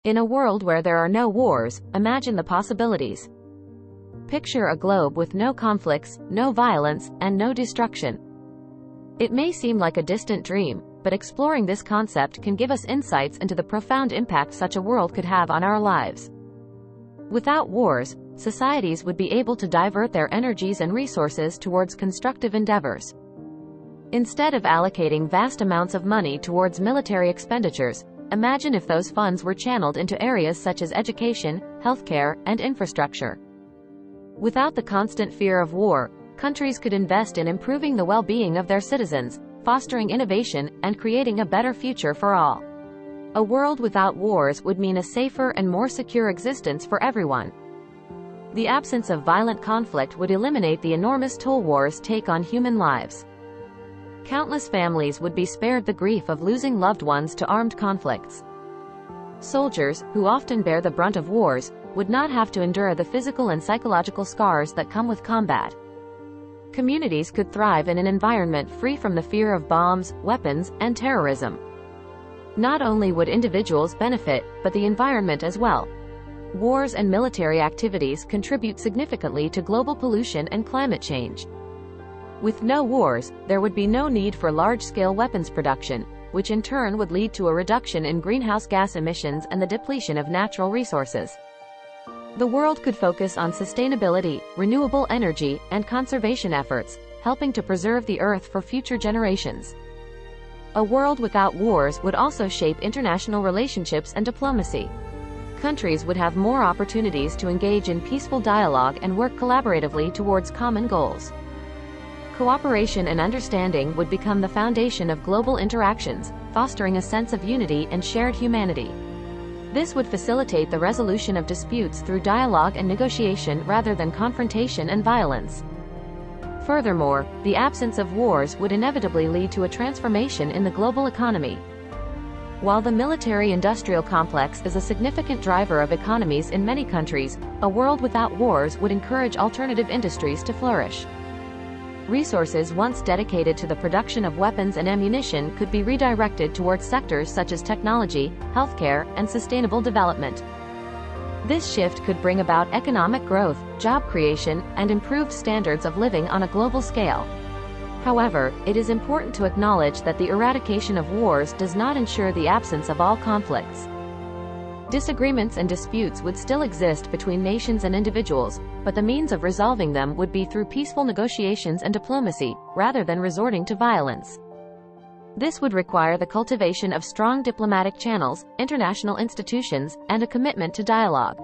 In a world where there are no wars, imagine the possibilities. Picture a globe with no conflicts, no violence, and no destruction. It may seem like a distant dream, but exploring this concept can give us insights into the profound impact such a world could have on our lives. Without wars, societies would be able to divert their energies and resources towards constructive endeavors. Instead of allocating vast amounts of money towards military expenditures, imagine if those funds were channeled into areas such as education, healthcare, and infrastructure. Without the constant fear of war, countries could invest in improving the well-being of their citizens, fostering innovation, and creating a better future for all. A world without wars would mean a safer and more secure existence for everyone. The absence of violent conflict would eliminate the enormous toll wars take on human lives. Countless families would be spared the grief of losing loved ones to armed conflicts. Soldiers, who often bear the brunt of wars, would not have to endure the physical and psychological scars that come with combat. Communities could thrive in an environment free from the fear of bombs, weapons, and terrorism. Not only would individuals benefit, but the environment as well. Wars and military activities contribute significantly to global pollution and climate change. With no wars, there would be no need for large-scale weapons production, which in turn would lead to a reduction in greenhouse gas emissions and the depletion of natural resources. The world could focus on sustainability, renewable energy, and conservation efforts, helping to preserve the Earth for future generations. A world without wars would also shape international relationships and diplomacy. Countries would have more opportunities to engage in peaceful dialogue and work collaboratively towards common goals. Cooperation and understanding would become the foundation of global interactions, fostering a sense of unity and shared humanity. This would facilitate the resolution of disputes through dialogue and negotiation rather than confrontation and violence. Furthermore, the absence of wars would inevitably lead to a transformation in the global economy. While the military-industrial complex is a significant driver of economies in many countries, a world without wars would encourage alternative industries to flourish. Resources once dedicated to the production of weapons and ammunition could be redirected towards sectors such as technology, healthcare, and sustainable development. This shift could bring about economic growth, job creation, and improved standards of living on a global scale. However, it is important to acknowledge that the eradication of wars does not ensure the absence of all conflicts. Disagreements and disputes would still exist between nations and individuals, but the means of resolving them would be through peaceful negotiations and diplomacy, rather than resorting to violence. This would require the cultivation of strong diplomatic channels, international institutions, and a commitment to dialogue.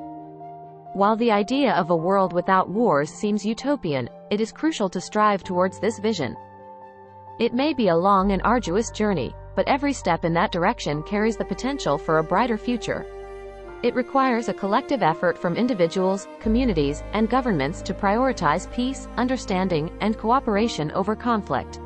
While the idea of a world without wars seems utopian, it is crucial to strive towards this vision. It may be a long and arduous journey, but every step in that direction carries the potential for a brighter future. It requires a collective effort from individuals, communities, and governments to prioritize peace, understanding, and cooperation over conflict.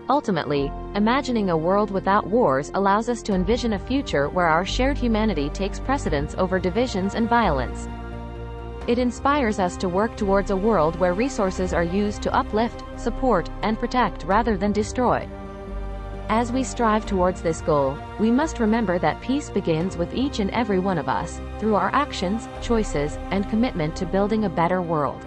Ultimately, imagining a world without wars allows us to envision a future where our shared humanity takes precedence over divisions and violence. It inspires us to work towards a world where resources are used to uplift, support, and protect rather than destroy. As we strive towards this goal, we must remember that peace begins with each and every one of us, through our actions, choices, and commitment to building a better world.